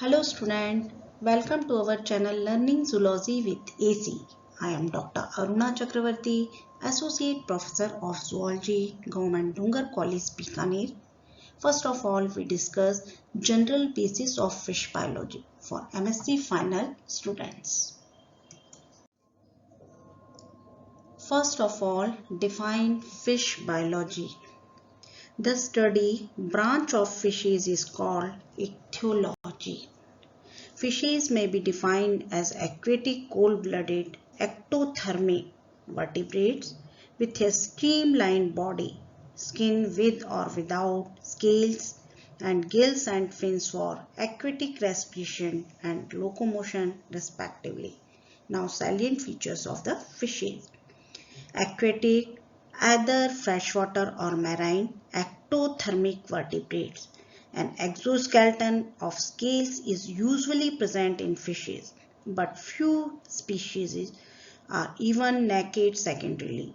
Hello student, welcome to our channel Learning Zoology with AC. I am Dr. Aruna Chakravarti, Associate Professor of Zoology, Government Dungar College, Bikaner. First of all, we discuss general basis of fish biology for MSc final students. First of all, define fish biology. The study branch of fishes is called ichthyology. Fishes may be defined as aquatic cold-blooded ectothermic vertebrates with a streamlined body, skin with or without scales, and gills and fins for aquatic respiration and locomotion respectively. Now salient features of the fishes. Aquatic, either freshwater or marine, ectothermic vertebrates. An exoskeleton of scales is usually present in fishes, but few species are even naked secondarily.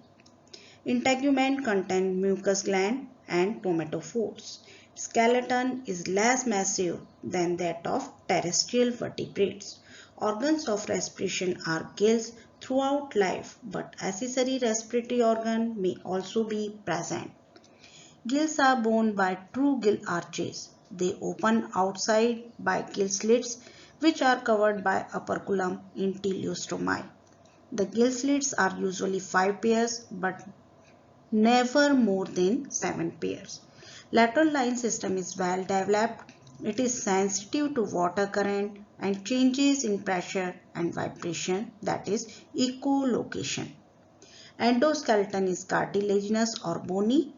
Integument contain mucus gland and tomatophores. Skeleton is less massive than that of terrestrial vertebrates. Organs of respiration are gills throughout life, but accessory respiratory organ may also be present. Gills are borne by true gill arches. They open outside by gill slits which are covered by operculum in teleostomi. The gill slits are usually 5 pairs but never more than 7 pairs. Lateral line system is well developed. It is sensitive to water current and changes in pressure and vibration, that is echolocation. Endoskeleton is cartilaginous or bony.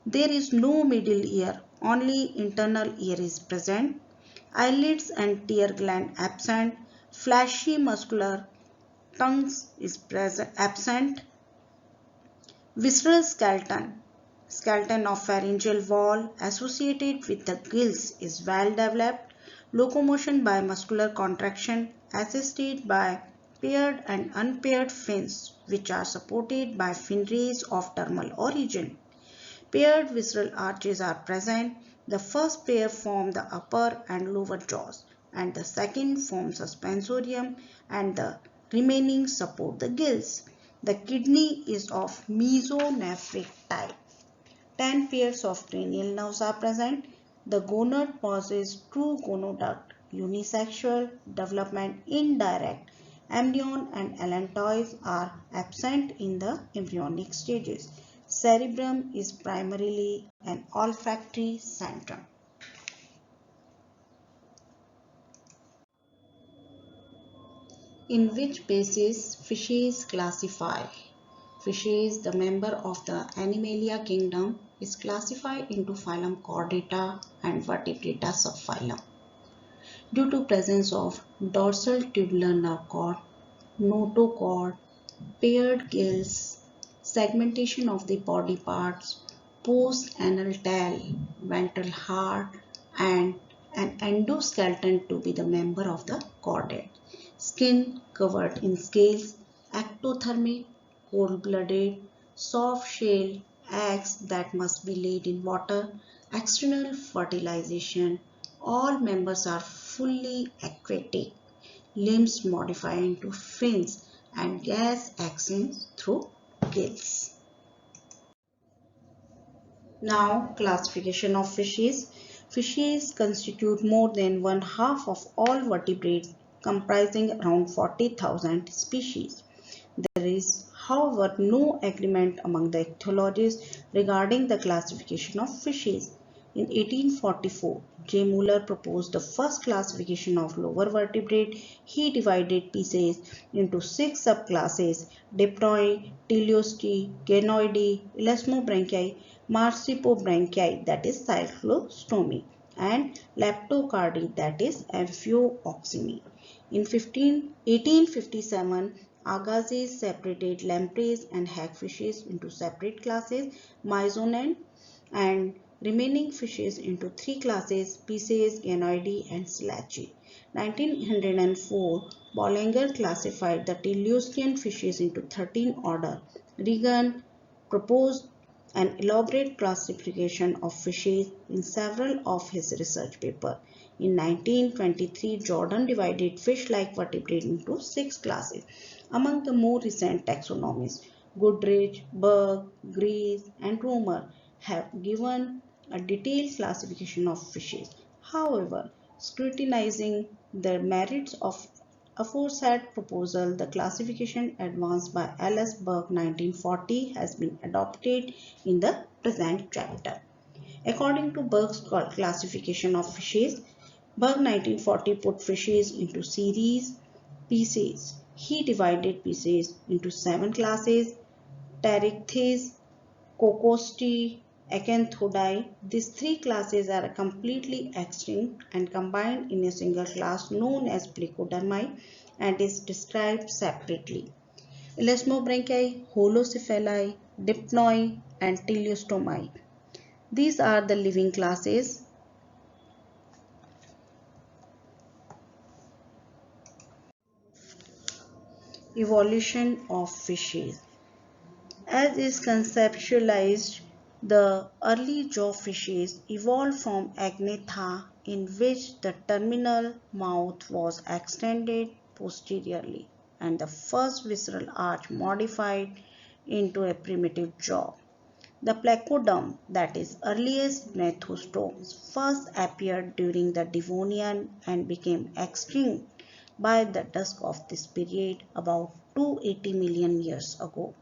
There is no middle ear, only internal ear is present. Eyelids and tear gland absent. Fleshy muscular tongues is absent. Visceral skeleton. Skeleton of pharyngeal wall associated with the gills is well developed. Locomotion by muscular contraction assisted by paired and unpaired fins which are supported by fin rays of dermal origin. Paired visceral arches are present. The first pair form the upper and lower jaws and the second forms a suspensorium and the remaining support the gills. The kidney is of mesonephric type. 10 pairs of cranial nerves are present. The gonad possesses true gonoduct, unisexual development indirect. Amnion and allantois are absent in the embryonic stages. Cerebrum is primarily an olfactory centrum. In which basis fishes classify? Fishes, the member of the Animalia kingdom, is classified into phylum Chordata and Vertebrata subphylum. Due to presence of dorsal tubular nerve cord, notochord, paired gills, segmentation of the body parts, post-anal tail, ventral heart, and an endoskeleton to be the member of the chordate. Skin covered in scales, ectothermic, cold-blooded, soft-shelled eggs that must be laid in water, external fertilization. All members are fully aquatic. Limbs modify into fins and gas exits through gills. Now, classification of fishes. Fishes constitute more than one half of all vertebrates, comprising around 40,000 species. There is, however, no agreement among the ichthyologists regarding the classification of fishes. In 1844, J. Muller proposed the first classification of lower vertebrate. He divided species into 6 subclasses: Dipteri, Teleosti, Ganoideae, Elasmobranchii, Marsupiobranchii, that is Cyclostomi, and Leptocardi, that is Amphioxymi. In 1857, Agassiz separated lampreys and hagfishes into separate classes, Myzonine, and remaining fishes into 3 classes, Pisces, Ganoideae, and Selaci. 1904, Bollinger classified the teleostean fishes into 13 orders. Regan proposed an elaborate classification of fishes in several of his research papers. In 1923, Jordan divided fish-like vertebrates into 6 classes. Among the more recent taxonomies, Goodrich, Berg, Grease, and Romer have given a detailed classification of fishes. However, scrutinizing the merits of aforesaid proposal, the classification advanced by Alice Berg 1940 has been adopted in the present chapter. According to Berg's classification of fishes, Berg 1940 put fishes into series species. He divided species into 7 classes: Pterichthys, Coccosti, Acanthodi. These 3 classes are completely extinct and combined in a single class known as Plecodermi and is described separately. Elasmobranchi, Holocephali, Dipnoi, and Teleostomi. These are the living classes. Evolution of fishes. As is conceptualized, the early jaw fishes evolved from Agnatha, in which the terminal mouth was extended posteriorly and the first visceral arch modified into a primitive jaw. The placoderm, that is earliest gnathostomes, first appeared during the Devonian and became extinct by the dusk of this period about 280 million years ago,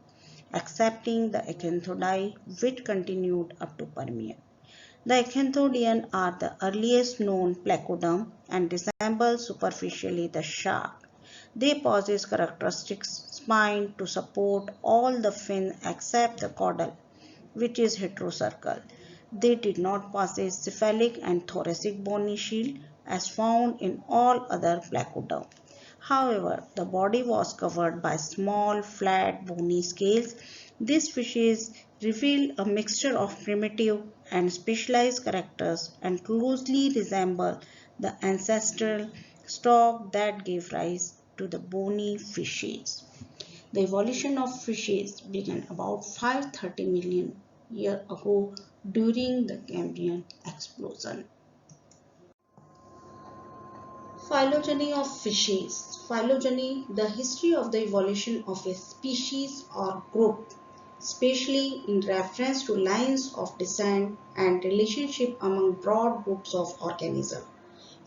excepting the Acanthodi, which continued up to Permian. The Acanthodian are the earliest known placoderm and resemble superficially the shark. They possess characteristic spine to support all the fin except the caudal, which is heterocircle. They did not possess cephalic and thoracic bony shield as found in all other placoderm. However, the body was covered by small, flat, bony scales. These fishes reveal a mixture of primitive and specialized characters and closely resemble the ancestral stock that gave rise to the bony fishes. The evolution of fishes began about 530 million years ago during the Cambrian explosion. Phylogeny of fishes. Phylogeny, the history of the evolution of a species or group, especially in reference to lines of descent and relationship among broad groups of organisms.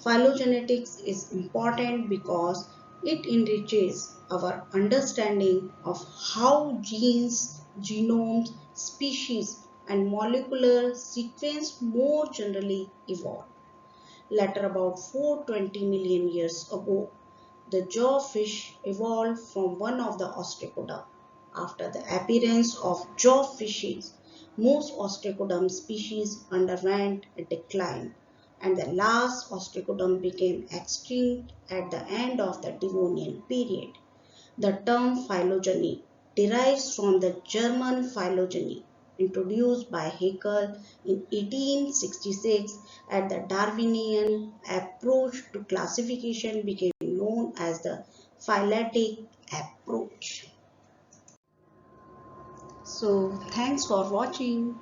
Phylogenetics is important because it enriches our understanding of how genes, genomes, species, and molecular sequence more generally evolve. Later, about 420 million years ago, the jawfish evolved from one of the ostracoda. After the appearance of jawfishes, most ostracoderm species underwent a decline, and the last ostracoderm became extinct at the end of the Devonian period. The term phylogeny derives from the German phylogeny introduced by Haeckel in 1866, and the Darwinian approach to classification became known as the phyletic approach. So, thanks for watching.